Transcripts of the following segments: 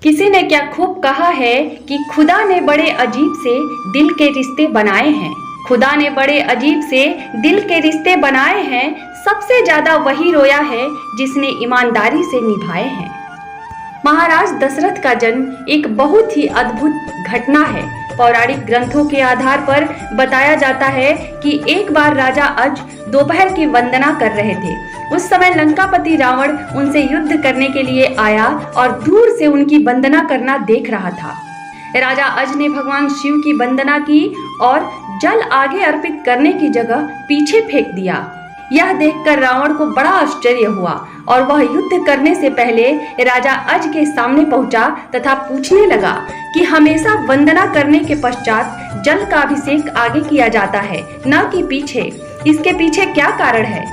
किसी ने क्या खूब कहा है कि खुदा ने बड़े अजीब से दिल के रिश्ते बनाए हैं। खुदा ने बड़े अजीब से दिल के रिश्ते बनाए हैं। सबसे ज्यादा वही रोया है जिसने ईमानदारी से निभाए हैं। महाराज दशरथ का जन्म एक बहुत ही अद्भुत घटना है। पौराणिक ग्रंथों के आधार पर बताया जाता है कि एक बार राजा अज दोपहर की वंदना कर रहे थे। उस समय लंकापति रावण उनसे युद्ध करने के लिए आया और दूर से उनकी वंदना करना देख रहा था। राजा अज ने भगवान शिव की वंदना की और जल आगे अर्पित करने की जगह पीछे फेंक दिया। यह देखकर रावण को बड़ा आश्चर्य हुआ और वह युद्ध करने से पहले राजा अज के सामने पहुंचा तथा पूछने लगा कि हमेशा वंदना करने के पश्चात जल का अभिषेक आगे किया जाता है, न कि पीछे। इसके पीछे क्या कारण है?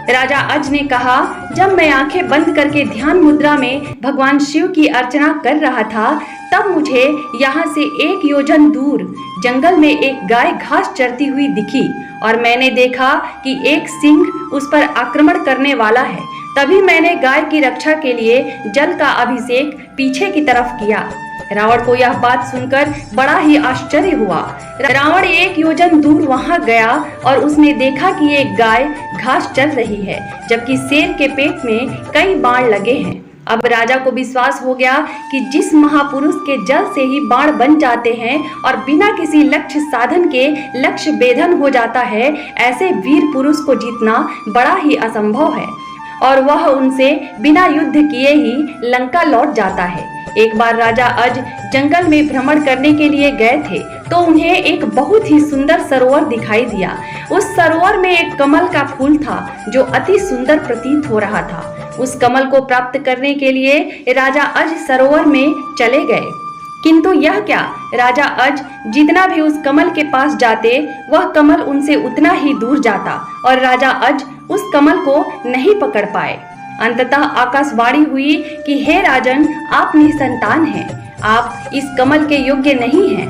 राजा अज ने कहा, जब मैं आंखें बंद करके ध्यान मुद्रा में भगवान शिव की अर्चना कर रहा था, तब मुझे यहाँ से 1 योजन दूर जंगल में एक गाय घास चरती हुई दिखी और मैंने देखा कि एक सिंह उस पर आक्रमण करने वाला है। तभी मैंने गाय की रक्षा के लिए जल का अभिषेक पीछे की तरफ किया। रावण को यह बात सुनकर बड़ा ही आश्चर्य हुआ। रावण 1 योजन दूर वहां गया और उसने देखा कि एक गाय घास चर रही है, जबकि शेर के पेट में कई बाण लगे हैं। अब राजा को विश्वास हो गया कि जिस महापुरुष के जल से ही बाण बन जाते हैं और बिना किसी लक्ष्य साधन के लक्ष्य भेदन हो जाता है, ऐसे वीर पुरुष को जीतना बड़ा ही असंभव है और वह उनसे बिना युद्ध किए ही लंका लौट जाता है। एक बार राजा अज जंगल में भ्रमण करने के लिए गए थे तो उन्हें एक बहुत ही सुंदर सरोवर दिखाई दिया। उस सरोवर में एक कमल का फूल था जो अति सुंदर प्रतीत हो रहा था। उस कमल को प्राप्त करने के लिए राजा अज सरोवर में चले गए, किंतु यह क्या, राजा अज जितना भी उस कमल के पास जाते वह कमल उनसे उतना ही दूर जाता और राजा अज उस कमल को नहीं पकड़ पाए। अंततः आकाशवाणी हुई कि हे राजन, आप निसंतान हैं, आप इस कमल के योग्य नहीं हैं।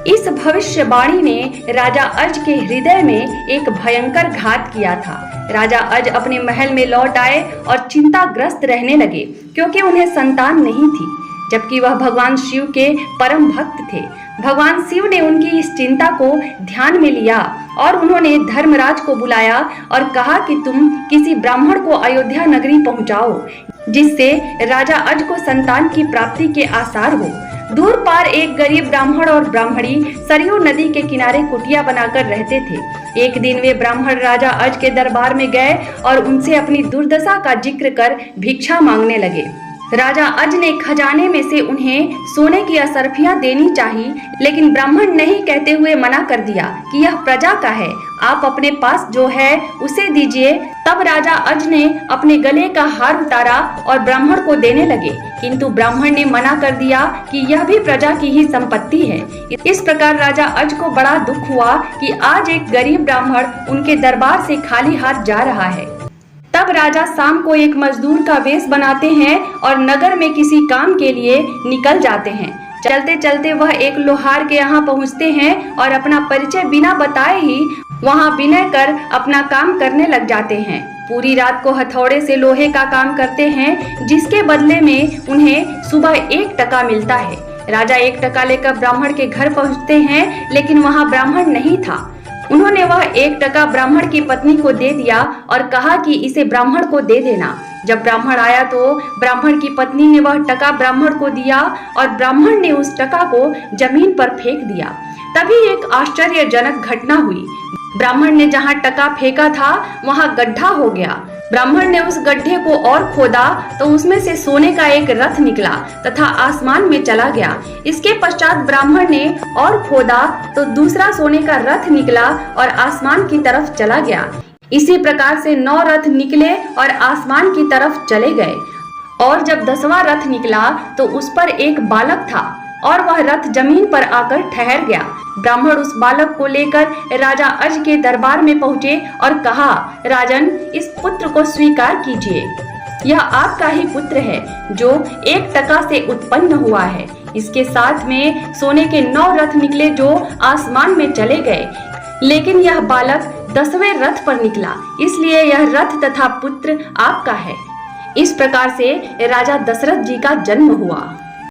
इस भविष्यवाणी ने राजा अज के हृदय में एक भयंकर घात किया था। राजा अज अपने महल में लौट आए और चिंताग्रस्त रहने लगे क्योंकि उन्हें संतान नहीं थी, जबकि वह भगवान शिव के परम भक्त थे। भगवान शिव ने उनकी इस चिंता को ध्यान में लिया और उन्होंने धर्मराज को बुलाया और कहा कि तुम किसी ब्राह्मण को अयोध्या नगरी पहुंचाओ, जिससे राजा अज को संतान की प्राप्ति के आसार हो। दूर पार एक गरीब ब्राह्मण और ब्राह्मणी सरयू नदी के किनारे कुटिया बनाकर रहते थे। एक दिन वे ब्राह्मण राजा अज के दरबार में गए और उनसे अपनी दुर्दशा का जिक्र कर भिक्षा मांगने लगे। राजा अज ने खजाने में से उन्हें सोने की असरफियां देनी चाहिए, लेकिन ब्राह्मण नहीं कहते हुए मना कर दिया कि यह प्रजा का है, आप अपने पास जो है उसे दीजिए। तब राजा अज ने अपने गले का हार उतारा और ब्राह्मण को देने लगे, किंतु ब्राह्मण ने मना कर दिया कि यह भी प्रजा की ही संपत्ति है। इस प्रकार राजा अज को बड़ा दुख हुआ कि आज एक गरीब ब्राह्मण उनके दरबार से खाली हाथ जा रहा है। तब राजा शाम को एक मजदूर का वेश बनाते हैं और नगर में किसी काम के लिए निकल जाते हैं। चलते चलते वह एक लोहार के यहाँ पहुँचते हैं और अपना परिचय बिना बताए ही वहाँ विनय कर अपना काम करने लग जाते हैं। पूरी रात को हथौड़े से लोहे का काम करते हैं, जिसके बदले में उन्हें सुबह 1 टका मिलता है। राजा 1 टका लेकर ब्राह्मण के घर पहुँचते हैं, लेकिन वहाँ ब्राह्मण नहीं था। उन्होंने वह 1 टका ब्राह्मण की पत्नी को दे दिया और कहा कि इसे ब्राह्मण को दे देना। जब ब्राह्मण आया तो ब्राह्मण की पत्नी ने वह टका ब्राह्मण को दिया और ब्राह्मण ने उस टका को जमीन पर फेंक दिया। तभी एक आश्चर्यजनक घटना हुई। ब्राह्मण ने जहाँ टका फेंका था वहाँ गड्ढा हो गया। ब्राह्मण ने उस गड्ढे को और खोदा तो उसमें से सोने का एक रथ निकला तथा आसमान में चला गया। इसके पश्चात ब्राह्मण ने और खोदा तो दूसरा सोने का रथ निकला और आसमान की तरफ चला गया। इसी प्रकार से 9 रथ निकले और आसमान की तरफ चले गए। और जब 10वां रथ निकला तो उस पर एक बालक था और वह रथ जमीन पर आकर ठहर गया। ब्राह्मण उस बालक को लेकर राजा अज के दरबार में पहुँचे और कहा, राजन, इस पुत्र को स्वीकार कीजिए। यह आपका ही पुत्र है जो 1 टका से उत्पन्न हुआ है। इसके साथ में सोने के 9 रथ निकले जो आसमान में चले गए, लेकिन यह बालक 10वें रथ पर निकला, इसलिए यह रथ तथा पुत्र आपका है। इस प्रकार से राजा दशरथ जी का जन्म हुआ।